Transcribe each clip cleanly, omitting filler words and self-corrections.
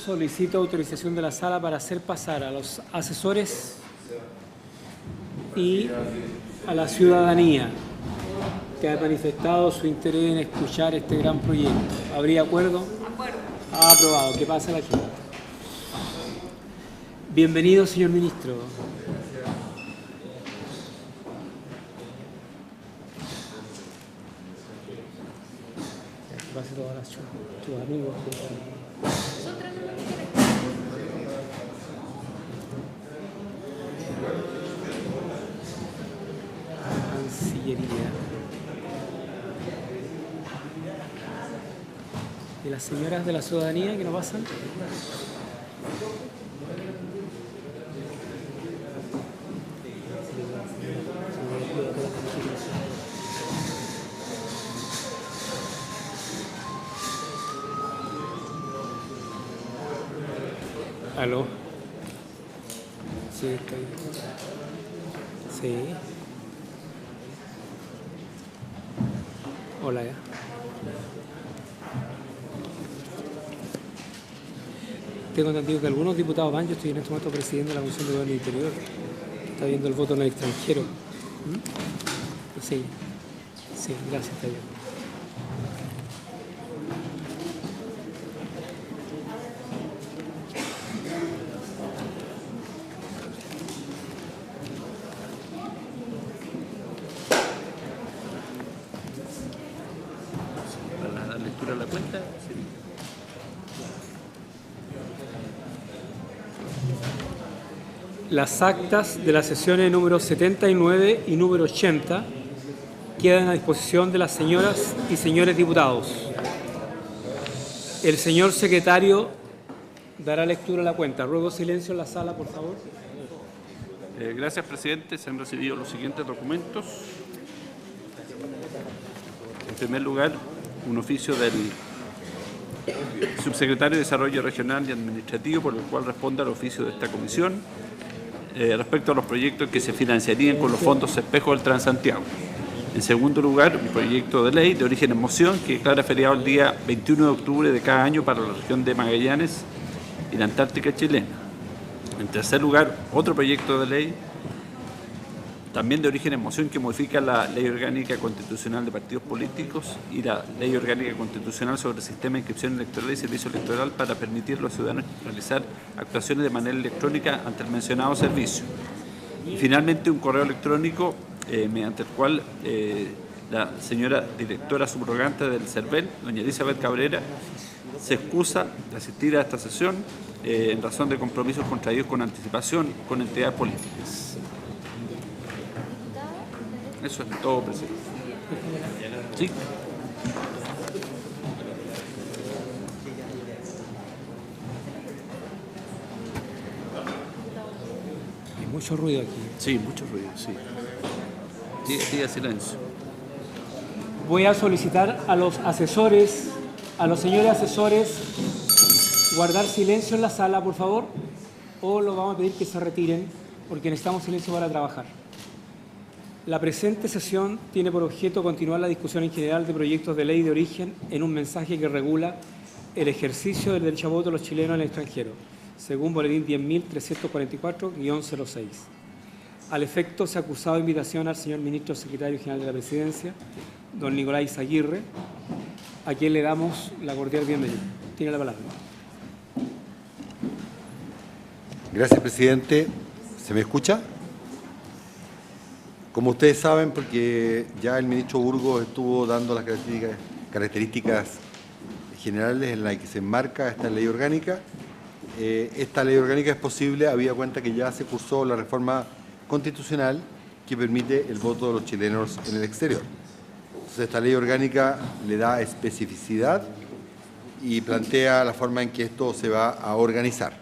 Solicito autorización de la sala para hacer pasar a los asesores y a la ciudadanía que ha manifestado su interés en escuchar este gran proyecto. ¿Habría acuerdo? Acuerdo. Aprobado. Que pase la gente. Bienvenido, señor ministro. Que pase todas tus amigos. Cancillería. ¿Y las señoras de la ciudadanía que no pasan? ¿Aló? Sí, estoy. Sí. Hola, ya. Tengo entendido que algunos diputados van. Yo estoy en este momento presidiendo la Comisión de Gobierno Interior. Está viendo el voto en el extranjero. Sí. Sí, gracias, está bien. Para dar lectura a la cuenta, sí. Las actas de las sesiones número 79 y número 80 quedan a disposición de las señoras y señores diputados. El señor secretario dará lectura a la cuenta. Ruego silencio en la sala, por favor. Gracias, presidente. Se han recibido los siguientes documentos. En primer lugar, un oficio del subsecretario de Desarrollo Regional y Administrativo, por el cual responde al oficio de esta comisión respecto a los proyectos que se financiarían con los fondos espejo del Transantiago. En segundo lugar, un proyecto de ley de origen en moción que declara feriado el día 21 de octubre de cada año para la región de Magallanes y la Antártica chilena. En tercer lugar, otro proyecto de ley también de origen en moción que modifica la Ley Orgánica Constitucional de Partidos Políticos y la Ley Orgánica Constitucional sobre el Sistema de Inscripción Electoral y Servicio Electoral para permitir a los ciudadanos realizar actuaciones de manera electrónica ante el mencionado servicio. Y finalmente, un correo electrónico mediante el cual la señora directora subrogante del CERVEL, doña Elizabeth Cabrera, se excusa de asistir a esta sesión en razón de compromisos contraídos con anticipación con entidades políticas. Eso es todo, presidente. Sí. Hay mucho ruido aquí. Sí, mucho ruido, sí. Diga silencio. Voy a solicitar a los asesores, a los señores asesores, guardar silencio en la sala, por favor, o lo vamos a pedir que se retiren, porque necesitamos silencio para trabajar. La presente sesión tiene por objeto continuar la discusión en general de proyectos de ley de origen en un mensaje que regula el ejercicio del derecho a voto de los chilenos en el extranjero, según Boletín 10.344-06. Al efecto, se ha acusado invitación al señor ministro secretario general de la Presidencia, don Nicolás Aguirre, a quien le damos la cordial bienvenida. Tiene la palabra. Gracias, presidente. ¿Se me escucha? Como ustedes saben, porque ya el ministro Burgos estuvo dando las características generales en las que se enmarca esta ley orgánica, esta ley orgánica es posible habida cuenta que ya se cursó la reforma constitucional que permite el voto de los chilenos en el exterior. Entonces, esta ley orgánica le da especificidad y plantea la forma en que esto se va a organizar.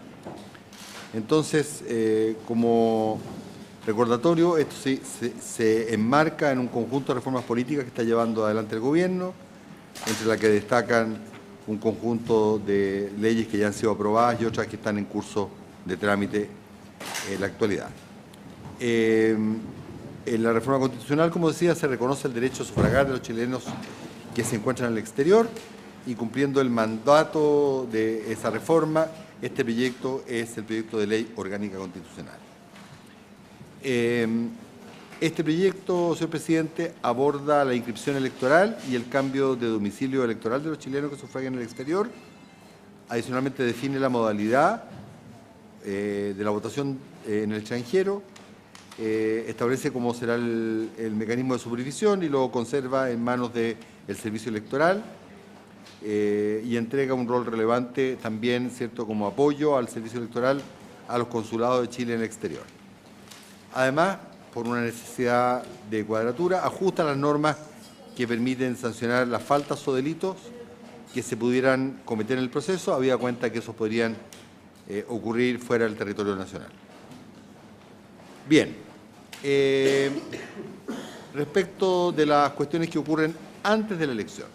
Entonces, como recordatorio, esto se enmarca en un conjunto de reformas políticas que está llevando adelante el gobierno, entre las que destacan un conjunto de leyes que ya han sido aprobadas y otras que están en curso de trámite en la actualidad. En la reforma constitucional, como decía, se reconoce el derecho a sufragar de los chilenos que se encuentran en el exterior y cumpliendo el mandato de esa reforma, Este proyecto es el proyecto de ley orgánica constitucional. Este proyecto, señor presidente, aborda la inscripción electoral y el cambio de domicilio electoral de los chilenos que sufraguen en el exterior. Adicionalmente define la modalidad de la votación en el extranjero, establece cómo será el mecanismo de supervisión y lo conserva en manos del servicio electoral y entrega un rol relevante también, ¿cierto?, como apoyo al servicio electoral a los consulados de Chile en el exterior. Además, por una necesidad de cuadratura, ajusta las normas que permiten sancionar las faltas o delitos que se pudieran cometer en el proceso, habida cuenta que esos podrían ocurrir fuera del territorio nacional. Bien, respecto de las cuestiones que ocurren antes de la elección,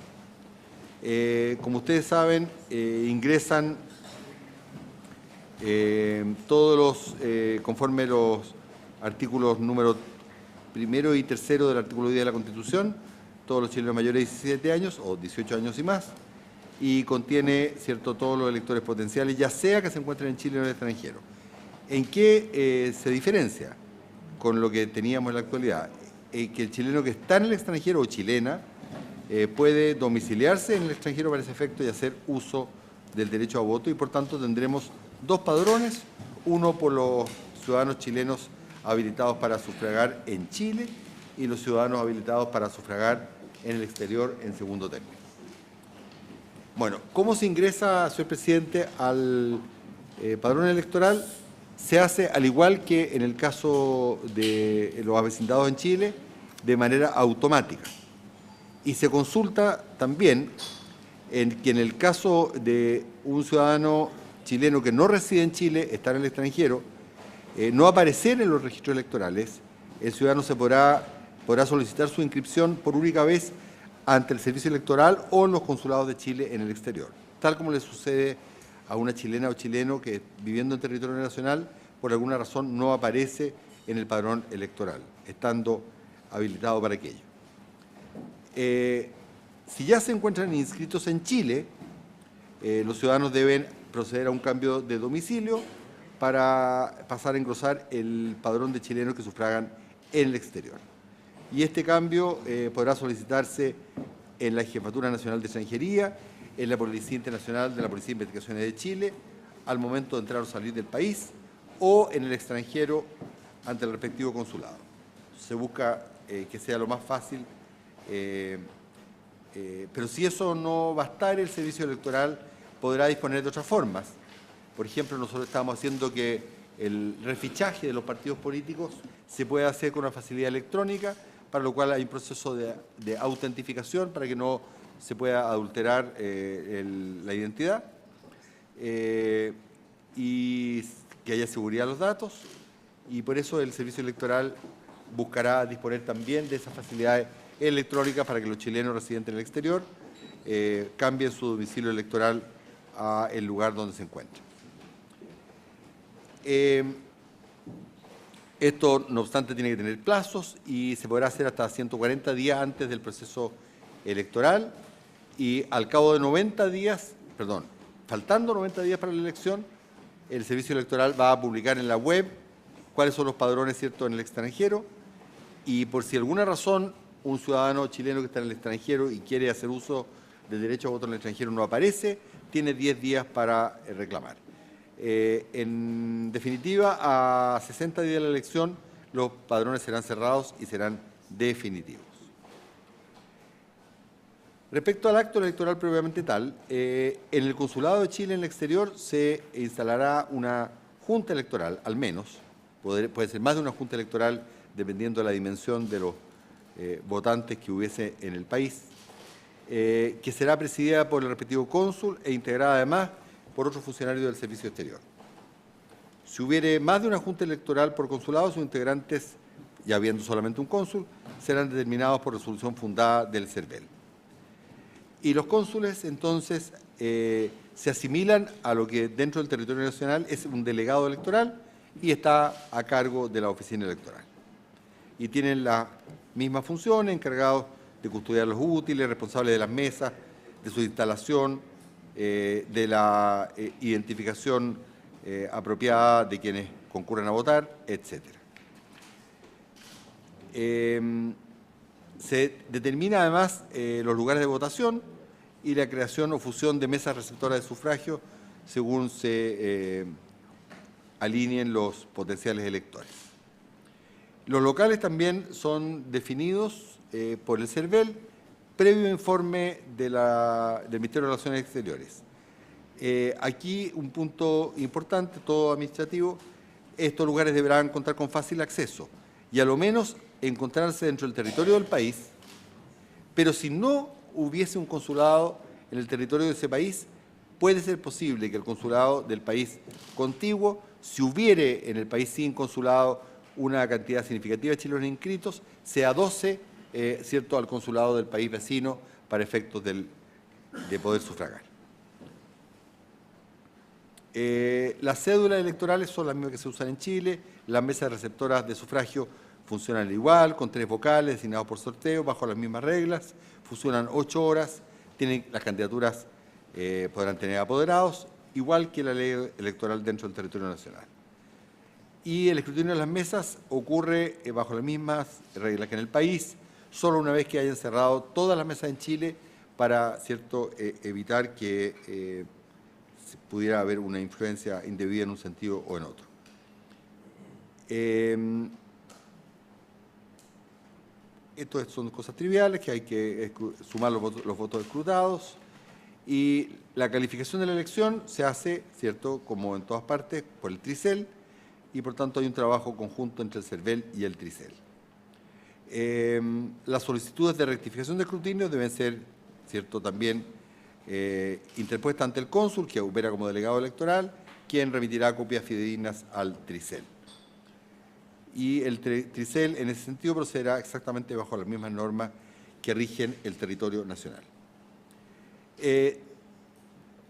como ustedes saben, ingresan todos los, conforme los artículos número 1 y 3 del artículo 10 de la Constitución, todos los chilenos mayores de 17 años o 18 años y más, y contiene, ¿cierto?, todos los electores potenciales, ya sea que se encuentren en Chile o en el extranjero. ¿En qué se diferencia con lo que teníamos en la actualidad? Que el chileno que está en el extranjero o chilena puede domiciliarse en el extranjero para ese efecto y hacer uso del derecho a voto, y por tanto tendremos dos padrones, uno por los ciudadanos chilenos habilitados para sufragar en Chile y los ciudadanos habilitados para sufragar en el exterior en segundo término. Bueno, ¿cómo se ingresa, señor presidente, al padrón electoral? Se hace, al igual que en el caso de los avecindados en Chile, de manera automática. Y se consulta también que en el caso de un ciudadano chileno que no reside en Chile, está en el extranjero, no aparecer en los registros electorales, el ciudadano podrá solicitar su inscripción por única vez ante el servicio electoral o en los consulados de Chile en el exterior, tal como le sucede a una chilena o chileno que, viviendo en territorio nacional, por alguna razón no aparece en el padrón electoral, estando habilitado para aquello. Si ya se encuentran inscritos en Chile, los ciudadanos deben proceder a un cambio de domicilio para pasar a engrosar el padrón de chilenos que sufragan en el exterior. Y este cambio podrá solicitarse en la Jefatura Nacional de Extranjería, en la Policía Internacional de la Policía de Investigaciones de Chile, al momento de entrar o salir del país, o en el extranjero ante el respectivo consulado. Se busca que sea lo más fácil, pero si eso no bastare, el servicio electoral podrá disponer de otras formas. Por ejemplo, nosotros estamos haciendo que el refichaje de los partidos políticos se pueda hacer con una facilidad electrónica, para lo cual hay un proceso de autentificación para que no se pueda adulterar la identidad y que haya seguridad de los datos, y por eso el servicio electoral buscará disponer también de esas facilidades electrónicas para que los chilenos residentes en el exterior cambien su domicilio electoral al lugar donde se encuentran. Esto, no obstante, tiene que tener plazos y se podrá hacer hasta 140 días antes del proceso electoral, y al cabo de 90 días, perdón, faltando 90 días para la elección, el servicio electoral va a publicar en la web cuáles son los padrones, ¿cierto?, en el extranjero, y por si alguna razón un ciudadano chileno que está en el extranjero y quiere hacer uso del derecho a voto en el extranjero no aparece, tiene 10 días para reclamar. En definitiva, a 60 días de la elección, los padrones serán cerrados y serán definitivos. Respecto al acto electoral propiamente tal, en el Consulado de Chile en el exterior se instalará una junta electoral, al menos, puede ser más de una junta electoral, dependiendo de la dimensión de los votantes que hubiese en el país, que será presidida por el respectivo cónsul e integrada además por otros funcionarios del servicio exterior. Si hubiere más de una junta electoral por consulado, sus integrantes, ya habiendo solamente un cónsul, serán determinados por resolución fundada del CERVEL. Y los cónsules, entonces, se asimilan a lo que dentro del territorio nacional es un delegado electoral y está a cargo de la oficina electoral. Y tienen las mismas funciones, encargados de custodiar los útiles, responsables de las mesas, de su instalación, de la identificación apropiada de quienes concurren a votar, etc. Se determina además los lugares de votación y la creación o fusión de mesas receptoras de sufragio según se alineen los potenciales electores. Los locales también son definidos por el CERVEL previo informe del Ministerio de Relaciones Exteriores. Aquí un punto importante, todo administrativo: estos lugares deberán contar con fácil acceso y a lo menos encontrarse dentro del territorio del país, pero si no hubiese un consulado en el territorio de ese país, puede ser posible que el consulado del país contiguo, si hubiere en el país sin consulado una cantidad significativa de chilenos inscritos, se adoce ¿cierto?, al consulado del país vecino para efectos de poder sufragar. Las cédulas electorales son las mismas que se usan en Chile. Las mesas receptoras de sufragio funcionan al igual, con 3 vocales designados por sorteo, bajo las mismas reglas. Funcionan 8 horas. Las candidaturas podrán tener apoderados, igual que la ley electoral dentro del territorio nacional. Y el escrutinio de las mesas ocurre bajo las mismas reglas que en el país, solo una vez que hayan cerrado todas las mesas en Chile para, ¿cierto?, evitar que pudiera haber una influencia indebida en un sentido o en otro. Esto son cosas triviales que hay que sumar los votos escrutados, y la calificación de la elección se hace, ¿cierto?, como en todas partes, por el TRICEL, y por tanto hay un trabajo conjunto entre el CERVEL y el TRICEL. Las solicitudes de rectificación de escrutinio deben ser, ¿cierto?, también interpuestas ante el cónsul, que opera como delegado electoral, quien remitirá copias fidedignas al TRICEL. Y el TRICEL, en ese sentido, procederá exactamente bajo las mismas normas que rigen el territorio nacional.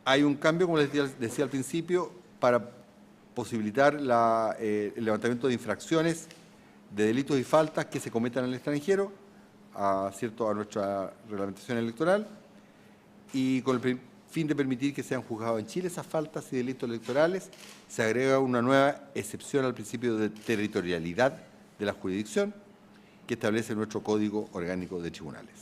Hay un cambio, como les decía al principio, para posibilitar el levantamiento de infracciones de delitos y faltas que se cometan en el extranjero, ¿cierto?, a nuestra reglamentación electoral, y con el fin de permitir que sean juzgados en Chile esas faltas y delitos electorales, se agrega una nueva excepción al principio de territorialidad de la jurisdicción que establece nuestro Código Orgánico de Tribunales.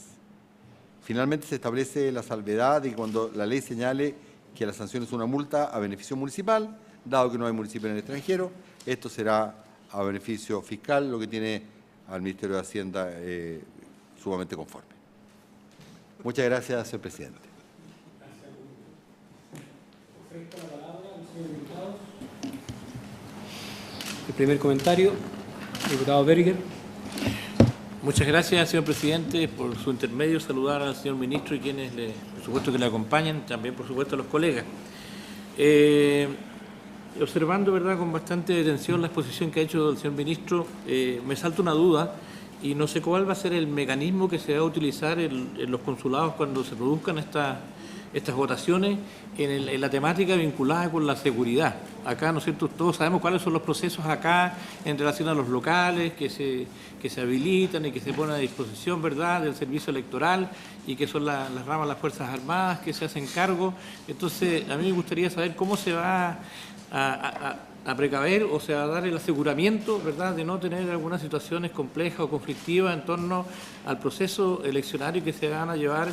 Finalmente, se establece la salvedad de que cuando la ley señale que la sanción es una multa a beneficio municipal, dado que no hay municipio en el extranjero, esto será a beneficio fiscal, lo que tiene al Ministerio de Hacienda sumamente conforme. Muchas gracias, señor presidente. El primer comentario, diputado Berger. Muchas gracias, señor presidente. Por su intermedio, saludar al señor ministro y quienes, por supuesto, que le acompañan, también, por supuesto, a los colegas. Observando, ¿verdad?, con bastante detención la exposición que ha hecho el señor ministro, me salta una duda y no sé cuál va a ser el mecanismo que se va a utilizar en los consulados cuando se produzcan estas votaciones en la temática vinculada con la seguridad. Acá, ¿no es cierto?, todos sabemos cuáles son los procesos acá en relación a los locales que se habilitan y que se ponen a disposición, ¿verdad?, del servicio electoral, y que son las ramas de las Fuerzas Armadas que se hacen cargo. Entonces, a mí me gustaría saber cómo se va a precaver o se va a dar el aseguramiento, ¿verdad?, de no tener algunas situaciones complejas o conflictivas en torno al proceso eleccionario que se van a llevar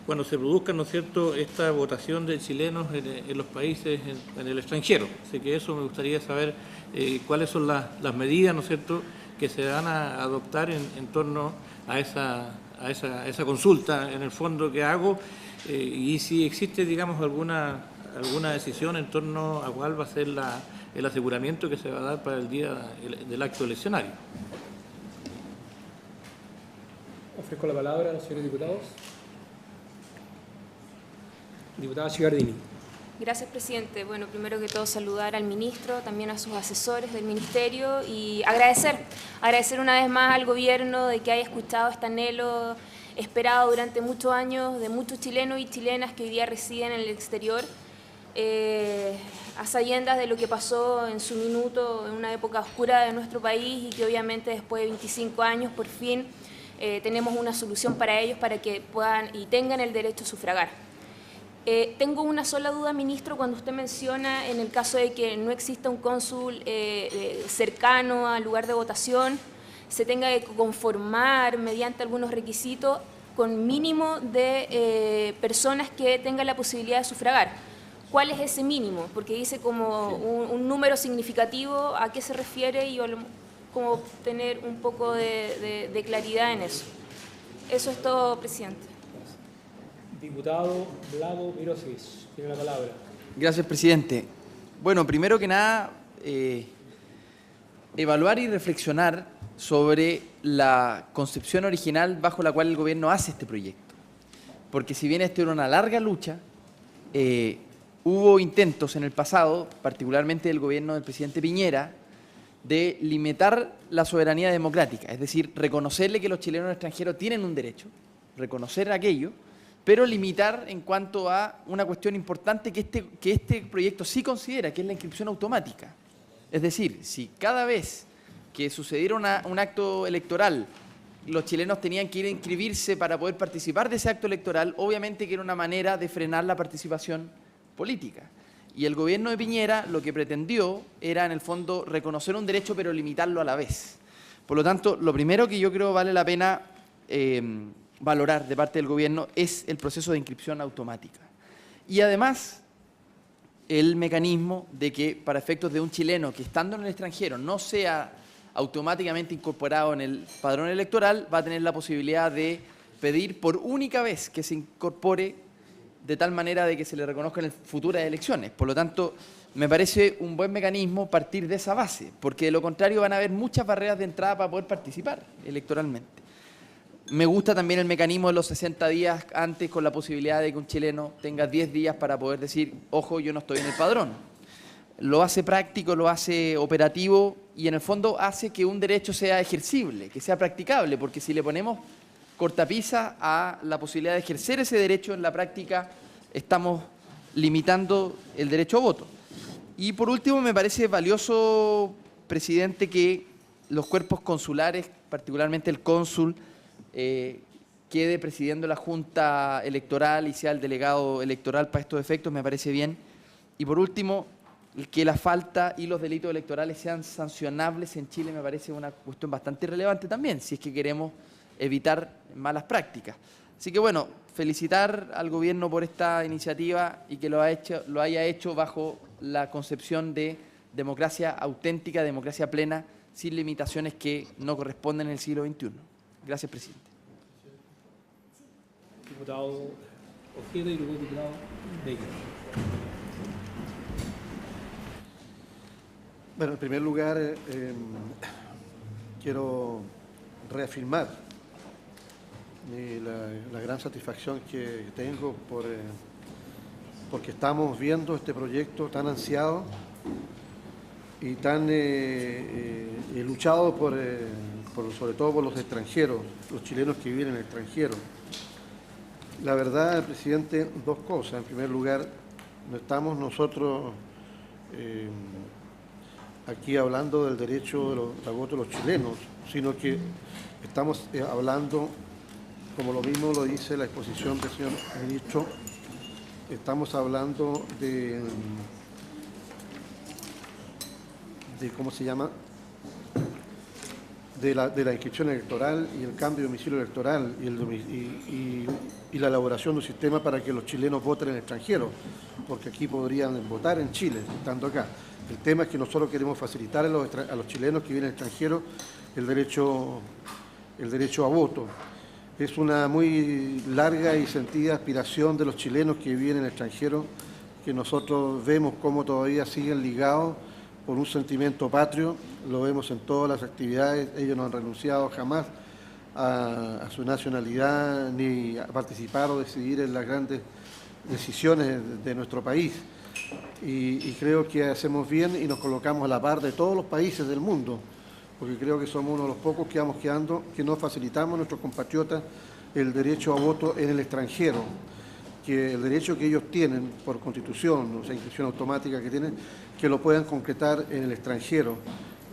cuando se produzca, ¿no es cierto?, esta votación de chilenos en los países en el extranjero. Así que eso me gustaría saber cuáles son las medidas, ¿no es cierto?, que se van a adoptar en torno a esa consulta, en el fondo, que hago, y si existe, digamos, alguna decisión en torno a cuál va a ser el aseguramiento que se va a dar para el día del acto eleccionario. Ofrezco la palabra a los señores diputados. Diputada Chigardini. Gracias, presidente. Bueno, primero que todo saludar al ministro, también a sus asesores del ministerio y agradecer una vez más al gobierno de que haya escuchado este anhelo esperado durante muchos años de muchos chilenos y chilenas que hoy día residen en el exterior, a sabiendas de lo que pasó en su minuto en una época oscura de nuestro país y que obviamente después de 25 años por fin tenemos una solución para ellos para que puedan y tengan el derecho a sufragar. Tengo una sola duda, ministro, cuando usted menciona en el caso de que no exista un cónsul cercano al lugar de votación, se tenga que conformar mediante algunos requisitos con mínimo de personas que tengan la posibilidad de sufragar. ¿Cuál es ese mínimo? Porque dice como un número significativo, ¿a qué se refiere? Y como tener un poco de claridad en eso. Eso es todo, presidente. Diputado Vlado Mirosevic, tiene la palabra. Gracias, presidente. Bueno, primero que nada, evaluar y reflexionar sobre la concepción original bajo la cual el gobierno hace este proyecto. Porque si bien esto era una larga lucha, hubo intentos en el pasado, particularmente del gobierno del presidente Piñera, de limitar la soberanía democrática, es decir, reconocerle que los chilenos extranjeros tienen un derecho, reconocer aquello, pero limitar en cuanto a una cuestión importante que este proyecto sí considera, que es la inscripción automática. Es decir, si cada vez que sucediera un acto electoral, los chilenos tenían que ir a inscribirse para poder participar de ese acto electoral, obviamente que era una manera de frenar la participación política. Y el gobierno de Piñera lo que pretendió era, en el fondo, reconocer un derecho pero limitarlo a la vez. Por lo tanto, lo primero que yo creo vale la pena valorar de parte del gobierno es el proceso de inscripción automática. Y además, el mecanismo de que para efectos de un chileno que estando en el extranjero no sea automáticamente incorporado en el padrón electoral, va a tener la posibilidad de pedir por única vez que se incorpore de tal manera de que se le reconozcan en futuras elecciones. Por lo tanto, me parece un buen mecanismo partir de esa base, porque de lo contrario van a haber muchas barreras de entrada para poder participar electoralmente. Me gusta también el mecanismo de los 60 días antes, con la posibilidad de que un chileno tenga 10 días para poder decir, ojo, yo no estoy en el padrón. Lo hace práctico, lo hace operativo y en el fondo hace que un derecho sea ejercible, que sea practicable, porque si le ponemos cortapisa a la posibilidad de ejercer ese derecho en la práctica, estamos limitando el derecho a voto. Y por último, me parece valioso, presidente, que los cuerpos consulares, particularmente el cónsul, quede presidiendo la Junta Electoral y sea el delegado electoral para estos efectos, me parece bien. Y por último, que la falta y los delitos electorales sean sancionables en Chile me parece una cuestión bastante relevante también, si es que queremos evitar malas prácticas. Así que bueno, felicitar al gobierno por esta iniciativa y que lo haya hecho bajo la concepción de democracia auténtica, democracia plena, sin limitaciones que no corresponden en el siglo XXI. Gracias, presidente. Diputado Ojeda y luego diputado Baker. Bueno, en primer lugar, quiero reafirmar la gran satisfacción que tengo porque estamos viendo este proyecto tan ansiado y tan luchado sobre todo por los extranjeros, los chilenos que viven en el extranjero. La verdad, presidente, dos cosas. En primer lugar, no estamos nosotros aquí hablando del derecho al voto de los chilenos, sino que estamos hablando, como lo mismo lo dice la exposición del señor ministro, estamos hablando de ¿cómo se llama?, de la inscripción electoral y el cambio de domicilio electoral y la elaboración de un sistema para que los chilenos voten en el extranjero, porque aquí podrían votar en Chile, estando acá. El tema es que nosotros queremos facilitar a los chilenos que viven en el extranjero el derecho a voto. Es una muy larga y sentida aspiración de los chilenos que viven en el extranjero, que nosotros vemos cómo todavía siguen ligados por un sentimiento patrio, lo vemos en todas las actividades, ellos no han renunciado jamás a su nacionalidad ni a participar o decidir en las grandes decisiones de nuestro país. Y creo que hacemos bien y nos colocamos a la par de todos los países del mundo, porque creo que somos uno de los pocos que vamos quedando, que no facilitamos a nuestros compatriotas el derecho a voto en el extranjero, que el derecho que ellos tienen por constitución, o sea, inscripción automática que tienen, que lo puedan concretar en el extranjero.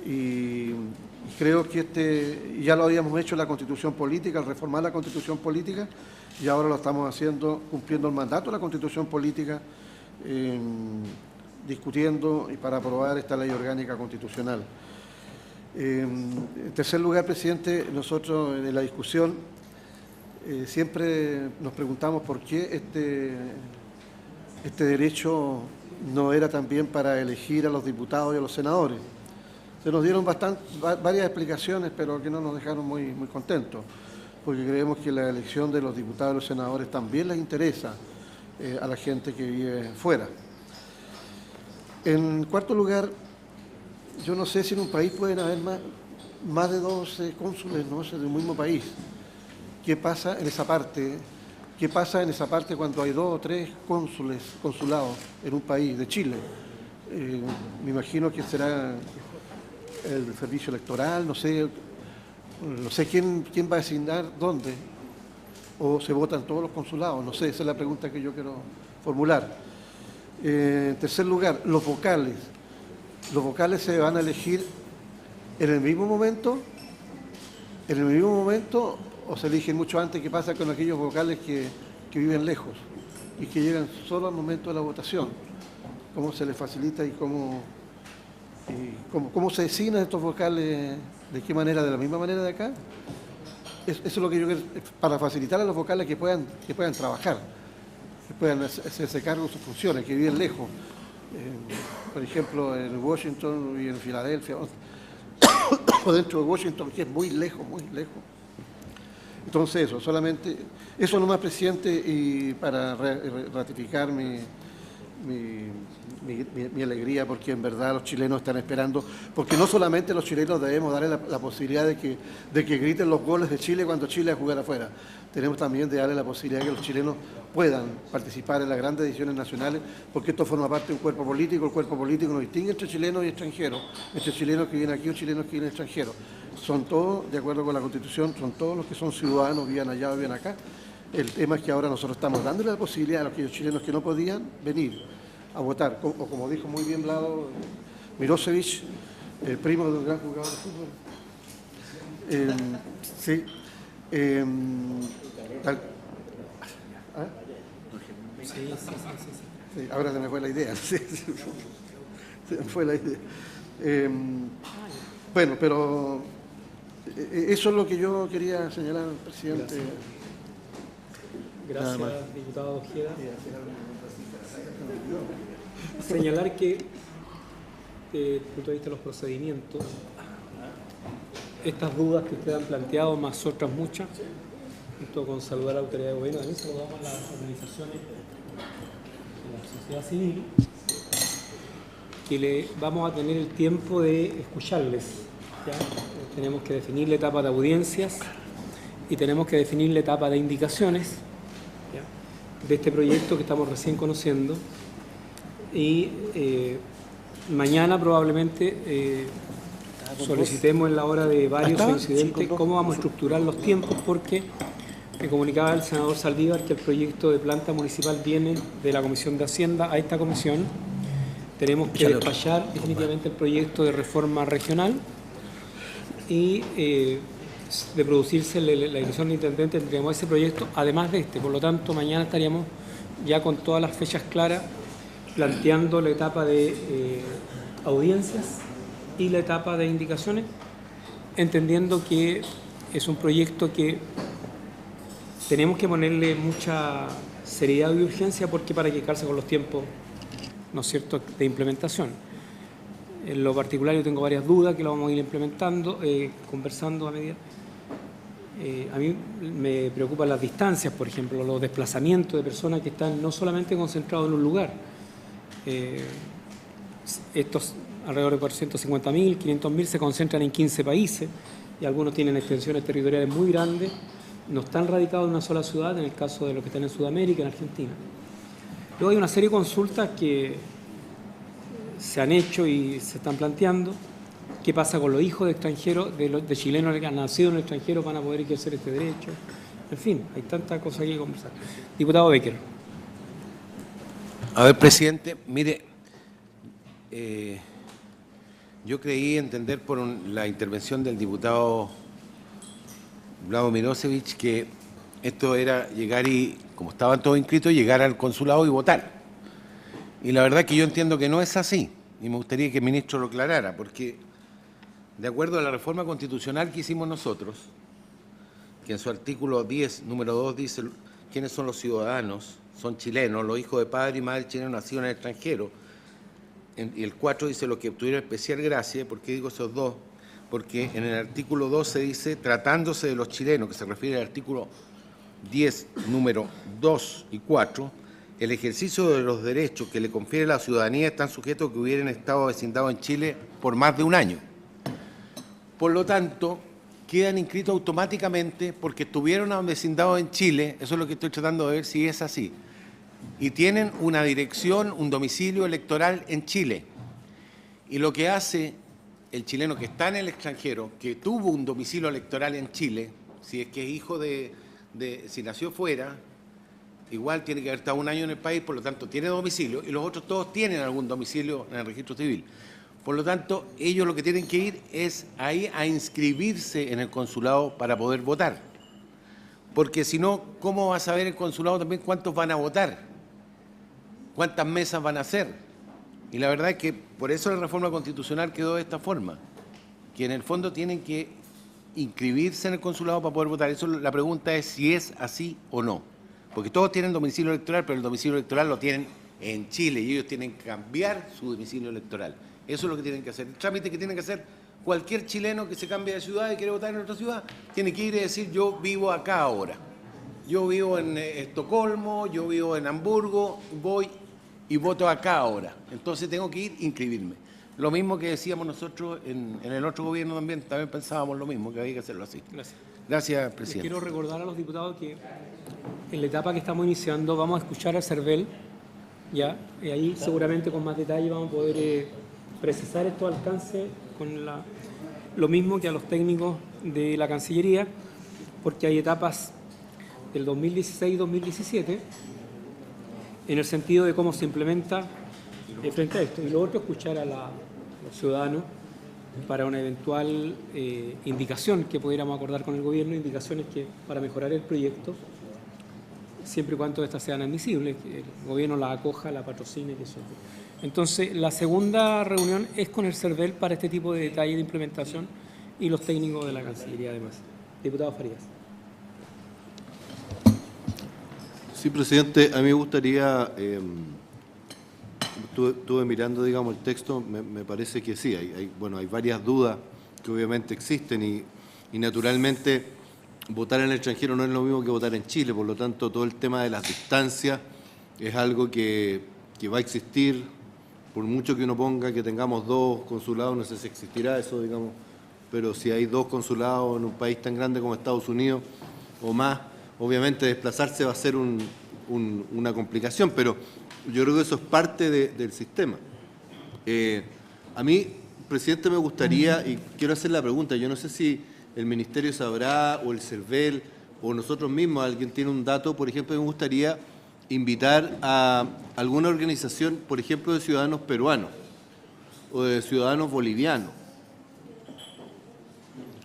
Y Y creo que ya lo habíamos hecho en la Constitución Política, al reformar la Constitución Política, y ahora lo estamos haciendo cumpliendo el mandato de la Constitución Política, discutiendo y para aprobar esta ley orgánica constitucional. En tercer lugar, presidente, nosotros en la discusión siempre nos preguntamos por qué este derecho no era también para elegir a los diputados y a los senadores. Se nos dieron varias explicaciones, pero que no nos dejaron muy contentos, porque creemos que la elección de los diputados y los senadores también les interesa a la gente que vive fuera. En cuarto lugar, yo no sé si en un país pueden haber más de 12 cónsules, ¿no?, de un mismo país. ¿Qué pasa en esa parte? ¿Qué pasa en esa parte cuando hay 2 o 3 consulados en un país de Chile? Me imagino que será el servicio electoral, no sé quién va a designar dónde, o se votan todos los consulados, no sé, esa es la pregunta que yo quiero formular. En tercer lugar, los vocales se van a elegir en el mismo momento o se eligen mucho antes. ¿Qué pasa con aquellos vocales que viven lejos y que llegan solo al momento de la votación? ¿Cómo se les facilita y cómo se designan estos vocales? ¿De qué manera? ¿De la misma manera de acá? Eso es lo que yo quiero, para facilitar a los vocales que puedan trabajar, que puedan hacerse cargo de sus funciones, que viven lejos. Por ejemplo, en Washington y en Filadelfia, o dentro de Washington, que es muy lejos. Entonces eso nomás, presidente, y para ratificar mi alegría, porque en verdad los chilenos están esperando, porque no solamente los chilenos debemos darle la posibilidad de que griten los goles de Chile cuando Chile va a jugar afuera, tenemos también de darle la posibilidad de que los chilenos puedan participar en las grandes decisiones nacionales, porque esto forma parte de un cuerpo político. El cuerpo político no distingue entre chilenos y extranjeros, entre chilenos que vienen aquí o chilenos que vienen extranjeros. Son todos, de acuerdo con la Constitución, son todos los que son ciudadanos, vivan allá o vivan acá. El tema es que ahora nosotros estamos dándole la posibilidad a aquellos chilenos que no podían venir a votar, o como dijo muy bien Vlado Mirosevic, el primo de un gran jugador de fútbol. Sí. Sí, ahora se me fue la idea. Se me fue la idea. Bueno, pero eso es lo que yo quería señalar, presidente. Gracias, diputado Ojeda. Señalar que, desde el punto de vista de los procedimientos, estas dudas que ustedes han planteado, más otras muchas, junto con saludar a la autoridad de gobierno, también saludamos a las organizaciones de la sociedad civil, que vamos a tener el tiempo de escucharles, ¿ya? Tenemos que definir la etapa de audiencias y tenemos que definir la etapa de indicaciones, ¿ya?, de este proyecto que estamos recién conociendo. Y mañana probablemente solicitemos en la hora de varios incidentes cómo vamos a estructurar los tiempos, porque me comunicaba el senador Saldívar que el proyecto de planta municipal viene de la Comisión de Hacienda a esta comisión. Tenemos que despachar definitivamente el proyecto de reforma regional y de producirse la elección de intendente tendríamos ese proyecto además de este. Por lo tanto, mañana estaríamos ya con todas las fechas claras, planteando la etapa de audiencias y la etapa de indicaciones, entendiendo que es un proyecto que tenemos que ponerle mucha seriedad y urgencia, porque para que calce con los tiempos, ¿no es cierto?, de implementación. En lo particular yo tengo varias dudas que lo vamos a ir implementando, conversando a medida. A mí me preocupan las distancias, por ejemplo, los desplazamientos de personas que están no solamente concentrados en un lugar. Estos alrededor de 450.000, 500.000 se concentran en 15 países y algunos tienen extensiones territoriales muy grandes, no están radicados en una sola ciudad, en el caso de los que están en Sudamérica, en Argentina. Luego hay una serie de consultas que se han hecho y se están planteando. ¿Qué pasa con los hijos de extranjeros, de chilenos que han nacido en el extranjero, van a poder ejercer este derecho? En fin, hay tantas cosas que conversar. Diputado Becker. A ver, presidente, mire, Yo creí entender por la intervención del diputado Vlado Milosevic que esto era llegar y, como estaban todos inscritos, llegar al consulado y votar. Y la verdad que yo entiendo que no es así, y me gustaría que el ministro lo aclarara, porque de acuerdo a la reforma constitucional que hicimos nosotros, que en su artículo 10, número 2, dice quiénes son los ciudadanos, son chilenos, los hijos de padre y madre chilenos nacidos en el extranjero, y el 4 dice los que obtuvieron especial gracia. ¿Por qué digo esos dos? Porque en el artículo 2 se dice, tratándose de los chilenos, que se refiere al artículo 10, número 2 y 4, el ejercicio de los derechos que le confiere la ciudadanía están sujetos a que hubieran estado vecindados en Chile por más de un año. Por lo tanto, quedan inscritos automáticamente porque estuvieron vecindados en Chile, eso es lo que estoy tratando de ver si es así, y tienen una dirección, un domicilio electoral en Chile. Y lo que hace el chileno que está en el extranjero, que tuvo un domicilio electoral en Chile, si es que es hijo si nació fuera, igual tiene que haber estado un año en el país, por lo tanto tiene domicilio, y los otros todos tienen algún domicilio en el registro civil. Por lo tanto, ellos lo que tienen que ir es ahí a inscribirse en el consulado para poder votar. Porque si no, ¿cómo va a saber el consulado también cuántos van a votar? ¿Cuántas mesas van a hacer? Y la verdad es que por eso la reforma constitucional quedó de esta forma, que en el fondo tienen que inscribirse en el consulado para poder votar. Eso, la pregunta es si es así o no. Porque todos tienen domicilio electoral, pero el domicilio electoral lo tienen en Chile y ellos tienen que cambiar su domicilio electoral. Eso es lo que tienen que hacer. El trámite que tiene que hacer cualquier chileno que se cambie de ciudad y quiere votar en otra ciudad, tiene que ir y decir, yo vivo acá ahora. Yo vivo en Estocolmo, yo vivo en Hamburgo, voy y voto acá ahora. Entonces tengo que ir a inscribirme. Lo mismo que decíamos nosotros en el otro gobierno también pensábamos lo mismo, que había que hacerlo así. Gracias. Gracias, presidente. Quiero recordar a los diputados que en la etapa que estamos iniciando vamos a escuchar al CERVEL, ya, y ahí seguramente con más detalle vamos a poder precisar estos alcances con lo mismo que a los técnicos de la Cancillería, porque hay etapas del 2016-2017 en el sentido de cómo se implementa frente a esto. Y lo otro, escuchar a los ciudadanos para una eventual indicación que pudiéramos acordar con el gobierno, indicaciones que para mejorar el proyecto, siempre y cuando estas sean admisibles, que el gobierno las acoja, la patrocine, que eso. Entonces, la segunda reunión es con el CERVEL para este tipo de detalles de implementación y los técnicos de la Cancillería además. Diputado Farías. Sí, presidente, a mí me gustaría, estuve mirando, digamos, el texto, me parece que sí, hay varias dudas que obviamente existen y naturalmente votar en el extranjero no es lo mismo que votar en Chile, por lo tanto todo el tema de las distancias es algo que va a existir, por mucho que uno ponga que tengamos dos consulados, no sé si existirá eso, digamos, pero si hay dos consulados en un país tan grande como Estados Unidos o más, obviamente desplazarse va a ser una complicación, pero yo creo que eso es parte del sistema. A mí, presidente, me gustaría, y quiero hacer la pregunta, yo no sé si el Ministerio sabrá, o el CERVEL, o nosotros mismos, alguien tiene un dato, por ejemplo, me gustaría invitar a alguna organización, por ejemplo, de ciudadanos peruanos, o de ciudadanos bolivianos,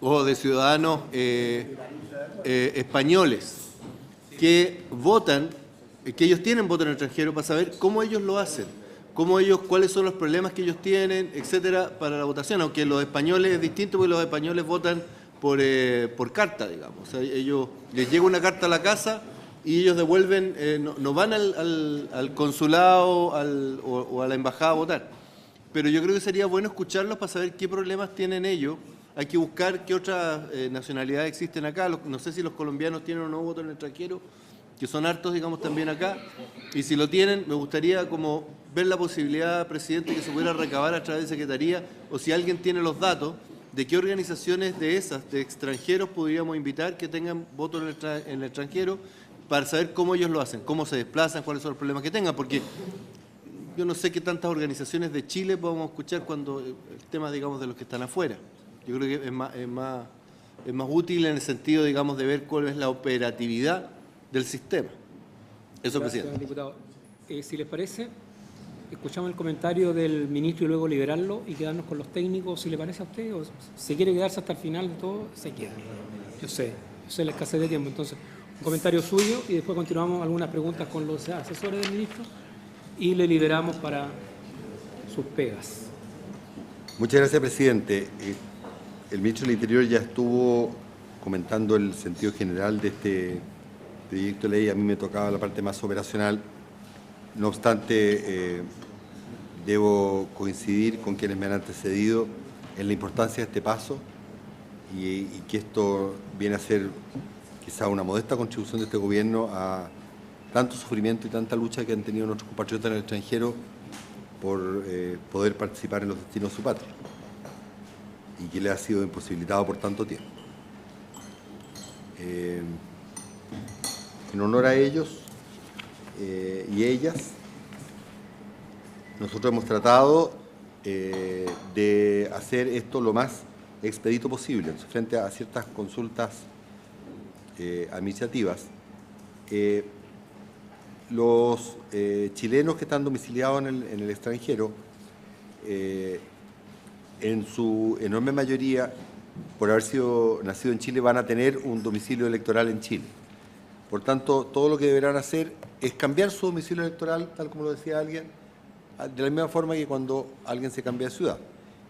o de ciudadanos españoles, que votan, que ellos tienen voto en el extranjero, para saber cómo ellos lo hacen, cuáles son los problemas que ellos tienen, etcétera, para la votación, aunque los españoles es distinto, porque los españoles votan por carta, digamos. O sea, ellos les llega una carta a la casa y ellos devuelven, no van al consulado o a la embajada a votar. Pero yo creo que sería bueno escucharlos para saber qué problemas tienen ellos. Hay que buscar qué otras nacionalidades existen acá. No sé si los colombianos tienen o no voto en el extranjero, que son hartos, digamos, también acá. Y si lo tienen, me gustaría como ver la posibilidad, presidente, que se pudiera recabar a través de Secretaría, o si alguien tiene los datos, de qué organizaciones de esas, de extranjeros, podríamos invitar que tengan voto en el extranjero, para saber cómo ellos lo hacen, cómo se desplazan, cuáles son los problemas que tengan, porque yo no sé qué tantas organizaciones de Chile podemos escuchar cuando el tema, digamos, de los que están afuera. Yo creo que es más útil en el sentido, digamos, de ver cuál es la operatividad del sistema. Eso, Gracias, presidente. Diputado. Si les parece, escuchamos el comentario del ministro y luego liberarlo y quedarnos con los técnicos, si le parece a usted, o si quiere quedarse hasta el final de todo, se queda. Yo sé la escasez de tiempo, entonces, un comentario suyo y después continuamos algunas preguntas con los asesores del ministro y le liberamos para sus pegas. Muchas gracias, presidente. El ministro del Interior ya estuvo comentando el sentido general de este proyecto de ley. A mí me tocaba la parte más operacional. No obstante, debo coincidir con quienes me han antecedido en la importancia de este paso y que esto viene a ser quizá una modesta contribución de este gobierno a tanto sufrimiento y tanta lucha que han tenido nuestros compatriotas en el extranjero por poder participar en los destinos de su patria y que le ha sido imposibilitado por tanto tiempo. En honor a ellos y ellas, nosotros hemos tratado de hacer esto lo más expedito posible. Entonces, frente a ciertas consultas administrativas, los chilenos que están domiciliados en el extranjero, en su enorme mayoría, por haber sido nacido en Chile, van a tener un domicilio electoral en Chile. Por tanto, todo lo que deberán hacer es cambiar su domicilio electoral, tal como lo decía alguien, de la misma forma que cuando alguien se cambia de ciudad.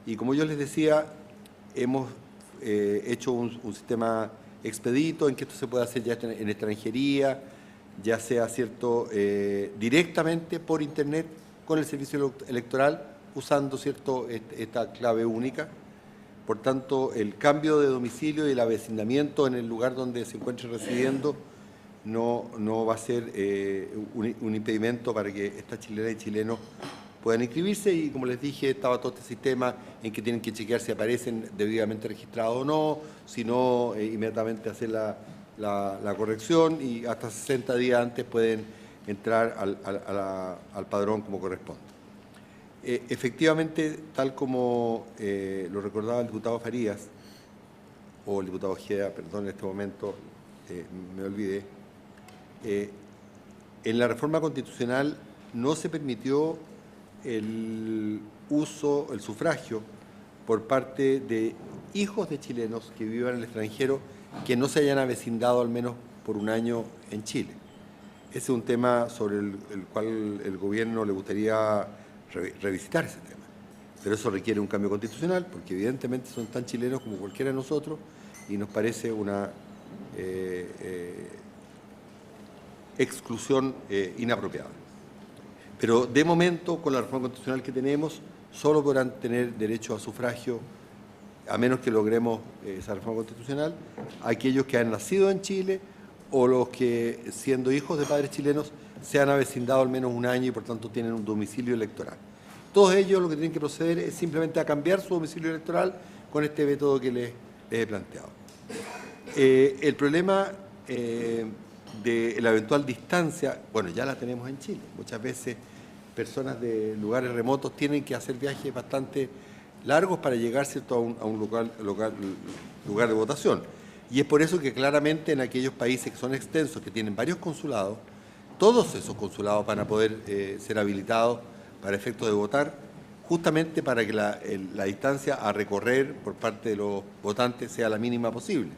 Y como yo les decía, hemos hecho un sistema expedito en que esto se puede hacer ya en extranjería, ya sea directamente por internet con el servicio electoral, usando esta clave única. Por tanto, el cambio de domicilio y el avecindamiento en el lugar donde se encuentre residiendo no va a ser un impedimento para que estas chilenas y chilenos puedan inscribirse. Y como les dije, estaba todo este sistema en que tienen que chequear si aparecen debidamente registrados o no, si no, inmediatamente hacer la corrección y hasta 60 días antes pueden entrar al padrón como corresponde. Efectivamente, tal como lo recordaba el diputado Farías, o el diputado Ojeda, perdón, en este momento me olvidé, en la reforma constitucional no se permitió el sufragio por parte de hijos de chilenos que vivan en el extranjero que no se hayan avecindado al menos por un año en Chile. Ese es un tema sobre el cual el gobierno le gustaría revisitar ese tema. Pero eso requiere un cambio constitucional porque evidentemente son tan chilenos como cualquiera de nosotros y nos parece una exclusión inapropiada. Pero de momento, con la reforma constitucional que tenemos, solo podrán tener derecho a sufragio, a menos que logremos esa reforma constitucional, aquellos que han nacido en Chile o los que, siendo hijos de padres chilenos, se han avecindado al menos un año y por tanto tienen un domicilio electoral. Todos ellos lo que tienen que proceder es simplemente a cambiar su domicilio electoral con este método que les he planteado. El problema de la eventual distancia, bueno, ya la tenemos en Chile. Muchas veces personas de lugares remotos tienen que hacer viajes bastante largos para llegar, ¿cierto?, a un lugar de votación. Y es por eso que claramente en aquellos países que son extensos, que tienen varios consulados, todos esos consulados van a poder ser habilitados para efectos de votar, justamente para que la distancia a recorrer por parte de los votantes sea la mínima posible.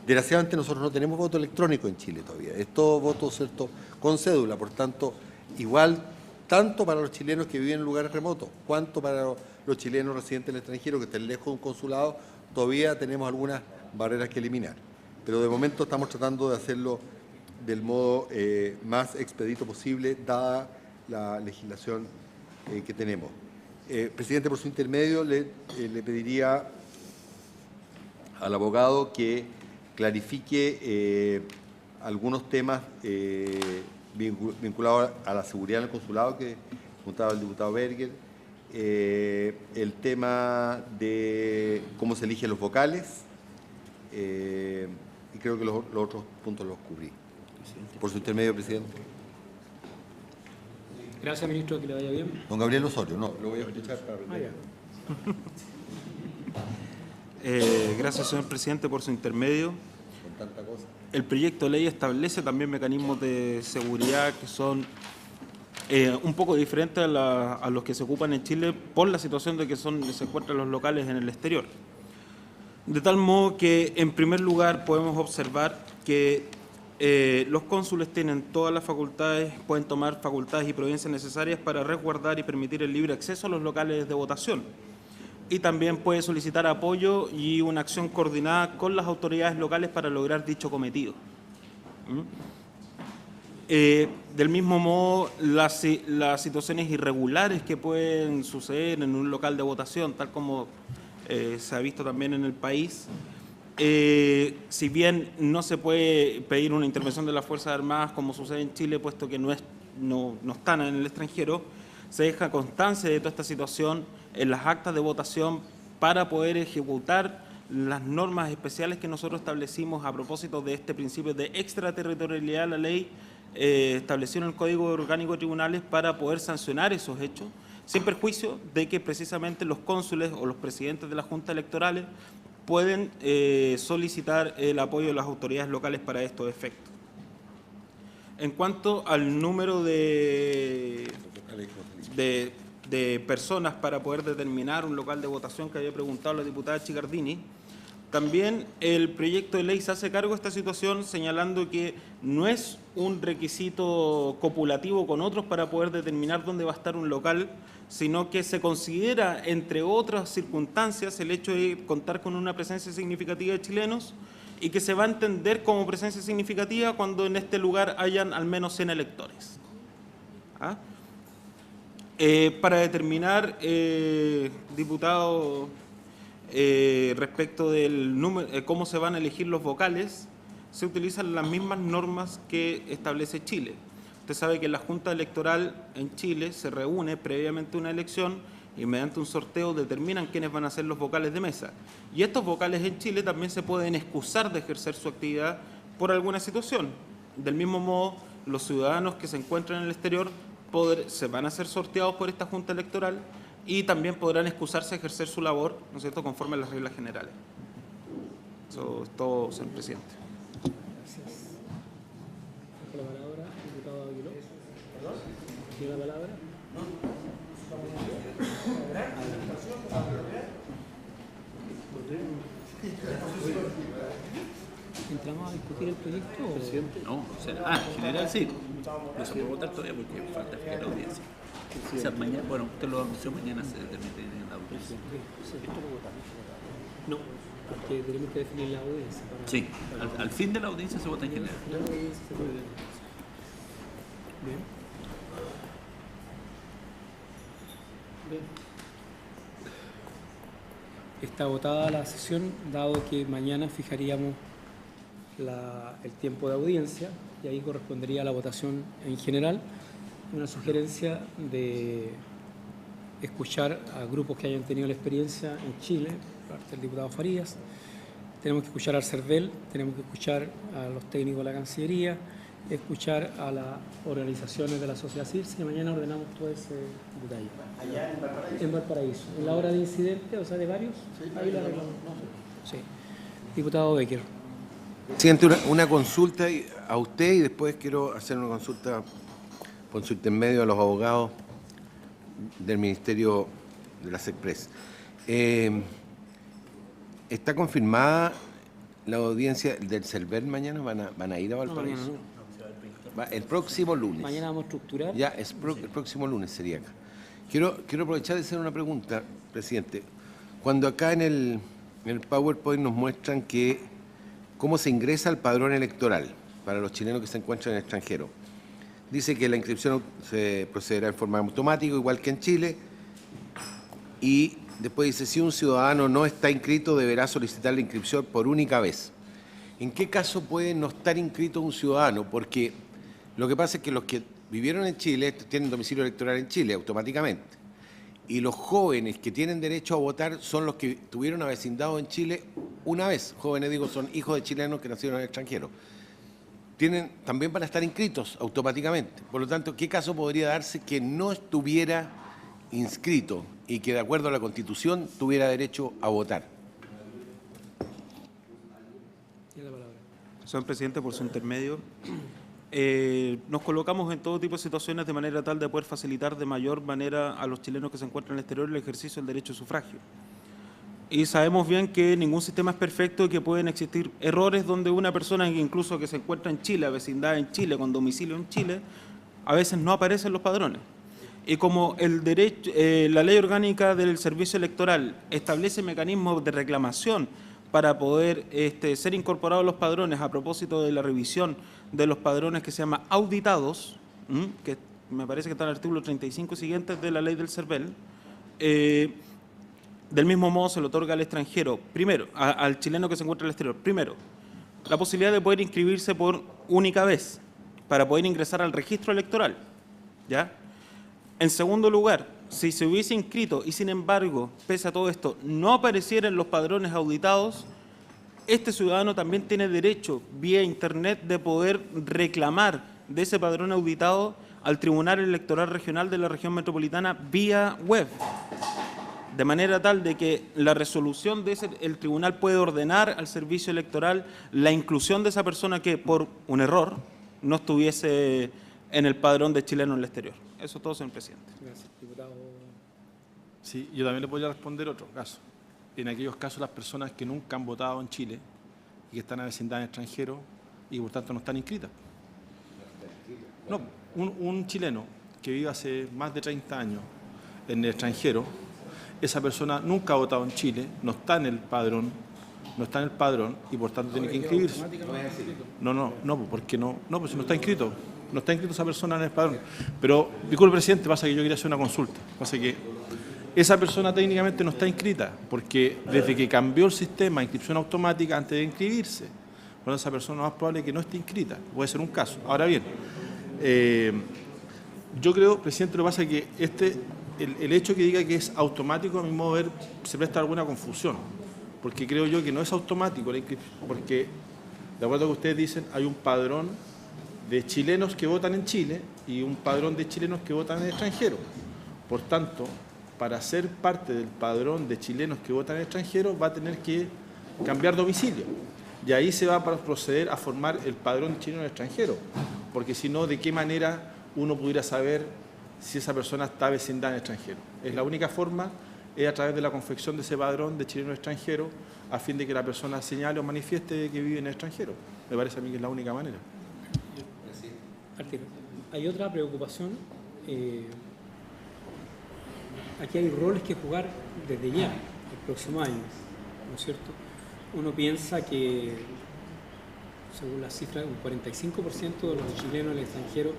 Desgraciadamente nosotros no tenemos voto electrónico en Chile todavía, es todo voto, ¿cierto?, con cédula, por tanto, igual tanto para los chilenos que viven en lugares remotos, cuanto para los chilenos residentes en el extranjero que estén lejos de un consulado, todavía tenemos algunas barreras que eliminar. Pero de momento estamos tratando de hacerlo del modo más expedito posible, dada la legislación que tenemos. Presidente, por su intermedio, le pediría al abogado que clarifique algunos temas vinculados a la seguridad en el consulado que contaba el diputado Berger, el tema de cómo se eligen los vocales, y creo que los otros puntos los cubrí. Por su intermedio, presidente. Gracias, ministro, que le vaya bien. Don Gabriel Osorio, no, lo voy a escuchar para aprender. Gracias, señor presidente, por su intermedio. Con tanta cosa. El proyecto de ley establece también mecanismos de seguridad que son un poco diferente a los que se ocupan en Chile por la situación de que se encuentran los locales en el exterior. De tal modo que, en primer lugar, podemos observar que los cónsules tienen todas las facultades, pueden tomar facultades y providencias necesarias para resguardar y permitir el libre acceso a los locales de votación. Y también puede solicitar apoyo y una acción coordinada con las autoridades locales para lograr dicho cometido. Del mismo modo, las situaciones irregulares que pueden suceder en un local de votación, tal como se ha visto también en el país, si bien no se puede pedir una intervención de las Fuerzas Armadas como sucede en Chile, puesto que no están en el extranjero, se deja constancia de toda esta situación en las actas de votación para poder ejecutar las normas especiales que nosotros establecimos a propósito de este principio de extraterritorialidad de la ley establecido en el Código Orgánico de Tribunales para poder sancionar esos hechos, sin perjuicio de que precisamente los cónsules o los presidentes de las juntas electorales pueden solicitar el apoyo de las autoridades locales para estos efectos. En cuanto al número de personas para poder determinar un local de votación que había preguntado la diputada Chicardini, también el proyecto de ley se hace cargo de esta situación señalando que no es un requisito copulativo con otros para poder determinar dónde va a estar un local, sino que se considera, entre otras circunstancias, el hecho de contar con una presencia significativa de chilenos y que se va a entender como presencia significativa cuando en este lugar hayan al menos 100 electores. Para determinar, diputado, respecto del número, cómo se van a elegir los vocales, se utilizan las mismas normas que establece Chile. Usted sabe que la Junta Electoral en Chile se reúne previamente a una elección y mediante un sorteo determinan quiénes van a ser los vocales de mesa. Y estos vocales en Chile también se pueden excusar de ejercer su actividad por alguna situación. Del mismo modo, los ciudadanos que se encuentran en el exterior se van a ser sorteados por esta Junta Electoral y también podrán excusarse de ejercer su labor, ¿no es cierto?, conforme a las reglas generales. Eso es todo, señor presidente. Gracias. Dejo la palabra, diputado Aguiló. ¿Tiene la palabra? ¿Entramos a discutir el proyecto? Presidente. No, en general sí. No se puede votar todavía porque falta fijar la audiencia. O sea, mañana, bueno, usted lo anunció, mañana se determina en la audiencia. No, porque tenemos que definir la audiencia. Sí, al fin de la audiencia se vota en general. Bien. Está agotada la sesión, dado que mañana fijaríamos el tiempo de audiencia y ahí correspondería a la votación en general. Una sugerencia de escuchar a grupos que hayan tenido la experiencia en Chile, parte del diputado Farías. Tenemos que escuchar al CERVEL, tenemos que escuchar a los técnicos de la Cancillería, escuchar a las organizaciones de la sociedad civil, que mañana ordenamos todo ese detalle. Allá en Valparaíso. En Valparaíso. En la hora de incidente, o sea, de varios, ahí lo arreglamos. Sí. Diputado Becker. Presidente, una consulta a usted y después quiero hacer una consulta por su intermedio a los abogados del Ministerio de la SECPRES. ¿Está confirmada la audiencia del CERVEL mañana? ¿Van a ir a Valparaíso? No. El próximo lunes. Mañana vamos a estructurar. Ya, el próximo lunes sería acá. Quiero aprovechar de hacer una pregunta, presidente. Cuando acá en el PowerPoint nos muestran cómo se ingresa al padrón electoral para los chilenos que se encuentran en el extranjero. Dice que la inscripción se procederá en forma automática, igual que en Chile, y después dice, si un ciudadano no está inscrito, deberá solicitar la inscripción por única vez. ¿En qué caso puede no estar inscrito un ciudadano? Porque lo que pasa es que los que vivieron en Chile tienen domicilio electoral en Chile automáticamente. Y los jóvenes que tienen derecho a votar son los que tuvieron a vecindado en Chile una vez. Jóvenes, digo, son hijos de chilenos que nacieron en el extranjero. También van a estar inscritos automáticamente. Por lo tanto, ¿qué caso podría darse que no estuviera inscrito y que de acuerdo a la Constitución tuviera derecho a votar? Señor presidente, por su intermedio, nos colocamos en todo tipo de situaciones de manera tal de poder facilitar de mayor manera a los chilenos que se encuentran en el exterior el ejercicio del derecho de sufragio. Y sabemos bien que ningún sistema es perfecto y que pueden existir errores donde una persona incluso que se encuentra en Chile, vecindad en Chile, con domicilio en Chile, a veces no aparecen los padrones. Y como el derecho, la ley orgánica del servicio electoral establece mecanismos de reclamación para poder ser incorporados los padrones a propósito de la revisión de los padrones que se llama auditados, que me parece que está en el artículo 35 siguientes de la ley del CERVEL, del mismo modo se le otorga al extranjero, primero, al chileno que se encuentra en el exterior, primero, la posibilidad de poder inscribirse por única vez para poder ingresar al registro electoral, ¿ya? En segundo lugar, si se hubiese inscrito y sin embargo, pese a todo esto, no apareciera en los padrones auditados, este ciudadano también tiene derecho vía internet de poder reclamar de ese padrón auditado al Tribunal Electoral Regional de la Región Metropolitana vía web. De manera tal de que la resolución de el tribunal puede ordenar al servicio electoral la inclusión de esa persona que por un error no estuviese en el padrón de chileno en el exterior. Eso es todo, señor presidente. Gracias, diputado. Sí, yo también le podría responder otro caso. En aquellos casos, las personas que nunca han votado en Chile y que están a vecindad en extranjero y por tanto no están inscritas. No, un chileno que vive hace más de 30 años en el extranjero, esa persona nunca ha votado en Chile, no está en el padrón y por tanto tiene que inscribirse. No, porque no, pues si no está inscrito. No está inscrito esa persona en el padrón. Pero, disculpe, presidente, pasa que yo quería hacer una consulta. Pasa que esa persona técnicamente no está inscrita, porque desde que cambió el sistema de inscripción automática antes de inscribirse, bueno, esa persona lo más probable es que no esté inscrita. Puede ser un caso. Ahora bien, yo creo, presidente, lo que pasa es que el hecho que diga que es automático, a mi modo de ver, se presta alguna confusión, porque creo yo que no es automático la inscripción, porque, de acuerdo a lo que ustedes dicen, hay un padrón de chilenos que votan en Chile y un padrón de chilenos que votan en el extranjero. Por tanto, para ser parte del padrón de chilenos que votan en el extranjero va a tener que cambiar domicilio. Y ahí se va a proceder a formar el padrón chileno en el extranjero. Porque si no, ¿de qué manera uno pudiera saber si esa persona está vecindad en el extranjero? Es la única forma, es a través de la confección de ese padrón de chileno extranjero, a fin de que la persona señale o manifieste que vive en el extranjero. Me parece a mí que es la única manera. Hay otra preocupación. Aquí hay roles que jugar desde ya, el próximo año, ¿no es cierto? Uno piensa que, según la cifra, un 45% de los chilenos en el extranjero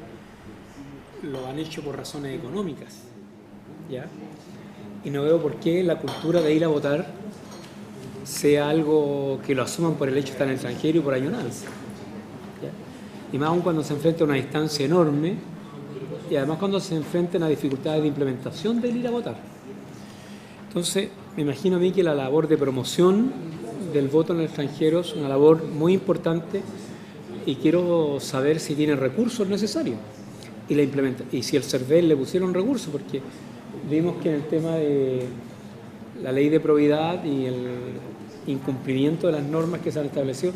lo han hecho por razones económicas, ¿ya? Y no veo por qué la cultura de ir a votar sea algo que lo asuman por el hecho de estar en el extranjero y por añoranza, ¿ya? Y más aún cuando se enfrenta a una distancia enorme y además cuando se enfrentan a dificultades de implementación del ir a votar. Entonces, me imagino a mí que la labor de promoción del voto en el extranjero es una labor muy importante y quiero saber si tiene recursos necesarios y la implementa. Y si el CERVEL le pusieron recursos, porque vimos que en el tema de la ley de probidad y el incumplimiento de las normas que se han establecido,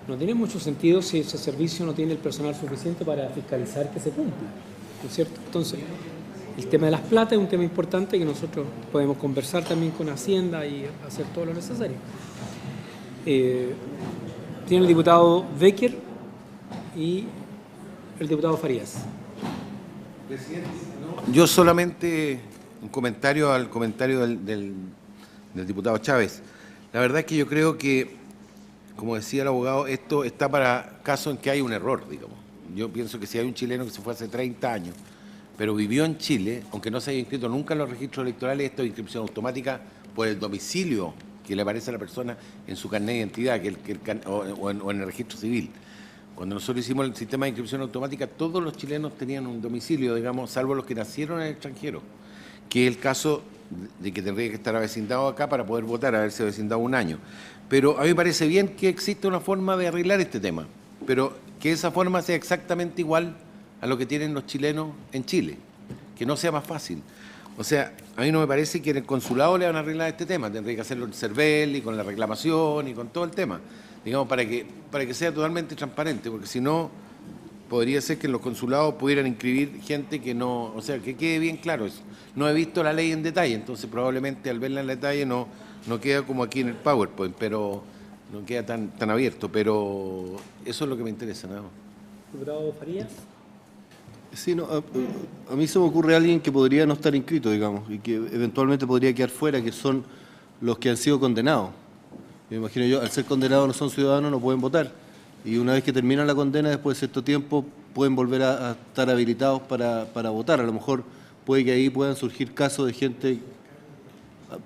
no tiene mucho sentido si ese servicio no tiene el personal suficiente para fiscalizar que se cumpla, ¿no es cierto? Entonces, el tema de las plata es un tema importante que nosotros podemos conversar también con Hacienda y hacer todo lo necesario. Tiene el diputado Becker y el diputado Farías. Yo solamente un comentario al comentario del diputado Chávez. La verdad es que yo creo que, como decía el abogado, esto está para casos en que hay un error, digamos. Yo pienso que si hay un chileno que se fue hace 30 años, pero vivió en Chile, aunque no se haya inscrito nunca en los registros electorales, esto es inscripción automática por el domicilio que le aparece a la persona en su carnet de identidad o en el registro civil. Cuando nosotros hicimos el sistema de inscripción automática, todos los chilenos tenían un domicilio, digamos, salvo los que nacieron en el extranjero, que es el caso de que tendría que estar avecindado acá para poder votar, haberse avecindado un año. Pero a mí me parece bien que existe una forma de arreglar este tema, pero que esa forma sea exactamente igual a lo que tienen los chilenos en Chile, que no sea más fácil. O sea, a mí no me parece que en el consulado le van a arreglar este tema, tendría que hacerlo en CERVEL y con la reclamación y con todo el tema, digamos, para que sea totalmente transparente, porque si no, podría ser que en los consulados pudieran inscribir gente que no, o sea, que quede bien claro eso. No he visto la ley en detalle, entonces probablemente al verla en detalle no queda como aquí en el PowerPoint, pero no queda tan abierto, pero eso es lo que me interesa, ¿no? Diputado Farías. Sí, no, a mí se me ocurre alguien que podría no estar inscrito, digamos, y que eventualmente podría quedar fuera, que son los que han sido condenados. Me imagino yo, al ser condenados no son ciudadanos, no pueden votar. Y una vez que terminan la condena, después de cierto tiempo, pueden volver a estar habilitados para votar. A lo mejor puede que ahí puedan surgir casos de gente,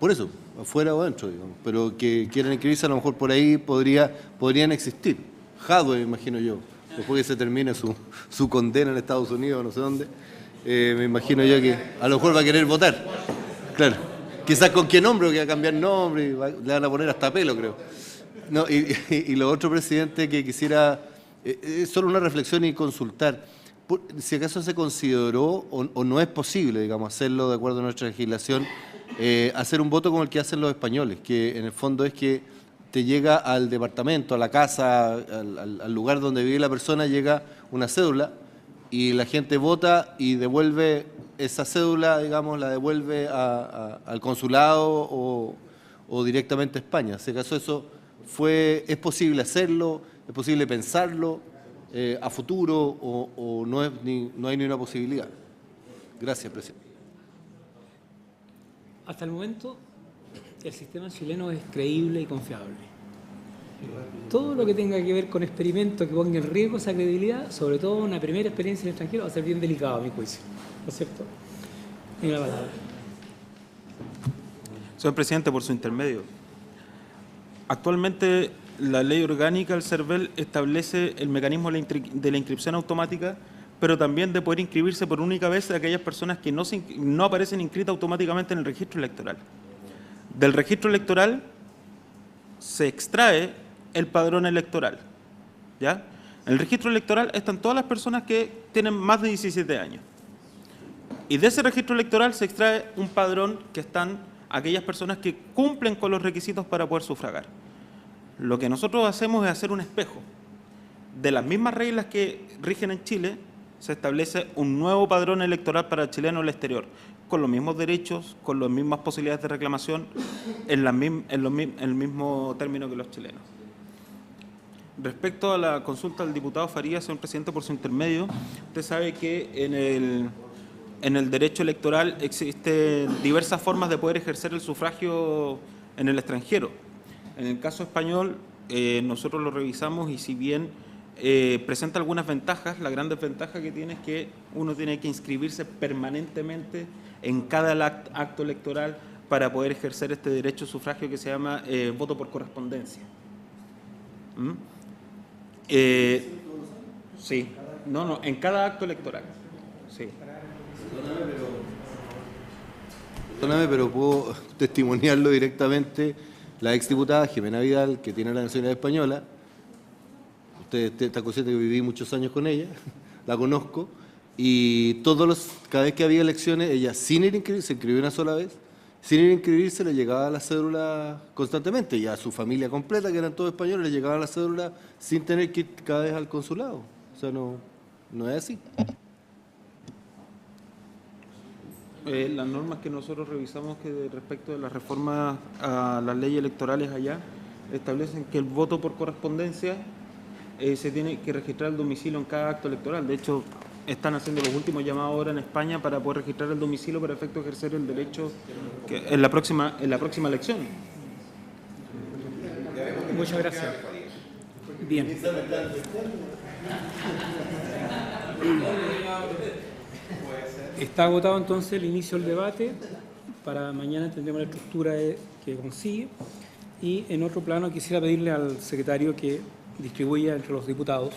por eso, afuera o adentro, digamos, pero que quieran inscribirse, a lo mejor por ahí podrían existir. Jadwe, me imagino yo, después que se termine su condena en Estados Unidos, no sé dónde, me imagino yo que a lo mejor va a querer votar. Claro, quizás con qué nombre, que va a cambiar nombre, le van a poner hasta pelo, creo. No, y lo otro, presidente, que quisiera, solo una reflexión y consultar, si acaso se consideró o no es posible, digamos, hacerlo de acuerdo a nuestra legislación, hacer un voto como el que hacen los españoles, que en el fondo es que te llega al departamento, a la casa, al lugar donde vive la persona, llega una cédula y la gente vota y devuelve esa cédula, digamos, la devuelve al consulado o directamente a España. Si acaso eso es posible hacerlo, es posible pensarlo a futuro o no hay ni una posibilidad. Gracias, presidente. Hasta el momento, el sistema chileno es creíble y confiable. Todo lo que tenga que ver con experimentos que ponga en riesgo esa credibilidad, sobre todo una primera experiencia en el extranjero, va a ser bien delicado a mi juicio. ¿No es cierto? Tiene la palabra. Señor presidente, por su intermedio. Actualmente, la ley orgánica del CERVEL establece el mecanismo de la inscripción automática, pero también de poder inscribirse por única vez a aquellas personas que no aparecen inscritas automáticamente en el registro electoral. Del registro electoral se extrae el padrón electoral, ¿ya? En el registro electoral están todas las personas que tienen más de 17 años. Y de ese registro electoral se extrae un padrón que están aquellas personas que cumplen con los requisitos para poder sufragar. Lo que nosotros hacemos es hacer un espejo. De las mismas reglas que rigen en Chile, se establece un nuevo padrón electoral para el chileno en el exterior, con los mismos derechos, con las mismas posibilidades de reclamación, en el mismo término que los chilenos. Respecto a la consulta del diputado Farías, señor presidente, por su intermedio, usted sabe que en el derecho electoral existen diversas formas de poder ejercer el sufragio en el extranjero. En el caso español, nosotros lo revisamos y si bien presenta algunas ventajas, la gran desventaja que tiene es que uno tiene que inscribirse permanentemente en cada acto electoral para poder ejercer este derecho de sufragio que se llama voto por correspondencia. Sí, no, en cada acto electoral. Sí. Perdóname, pero puedo testimoniarlo directamente. La exdiputada Jimena Vidal, que tiene la nacionalidad española, usted está consciente que viví muchos años con ella, la conozco, y cada vez que había elecciones, ella sin ir a inscribirse, se inscribió una sola vez, sin ir a inscribirse le llegaba la cédula constantemente, y a su familia completa, que eran todos españoles, le llegaba la cédula sin tener que ir cada vez al consulado. O sea, no es así. Las normas que nosotros revisamos que respecto de las reformas a las leyes electorales allá establecen que el voto por correspondencia se tiene que registrar el domicilio en cada acto electoral. De hecho, están haciendo los últimos llamados ahora en España para poder registrar el domicilio para efecto de ejercer el derecho en la próxima elección. Muchas gracias. Bien. Está agotado entonces el inicio del debate. Para mañana tendremos la estructura que consigue. Y en otro plano quisiera pedirle al secretario que distribuya entre los diputados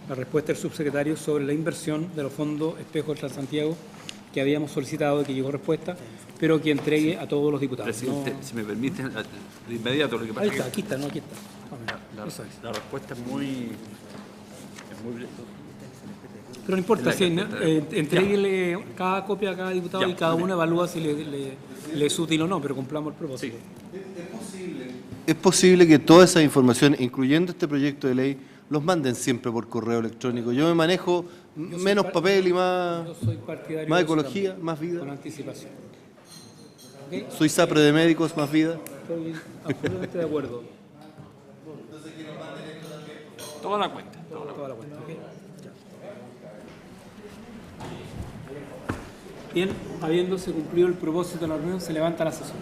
la respuesta del subsecretario sobre la inversión de los fondos Espejo del Transantiago que habíamos solicitado y que llegó respuesta, pero que entregue a todos los diputados. Presidente, si me permite, de inmediato lo que pasa Ahí está, aquí está. La respuesta es muy pero no importa, entréguele cada copia a cada diputado y cada uno evalúa si le es útil o no, pero cumplamos el propósito. ¿Es posible que toda esa información, incluyendo este proyecto de ley, los manden siempre por correo electrónico. Yo me manejo menos papel y más, Yo soy partidario más de eso ecología, también, más vida. con anticipación. ¿Ok? Soy SAPRE de médicos, más vida. Estoy absolutamente de acuerdo. Toda la cuenta. Toda la cuenta, ¿ok? Ya. Bien, habiéndose cumplido el propósito de la reunión, se levanta la sesión.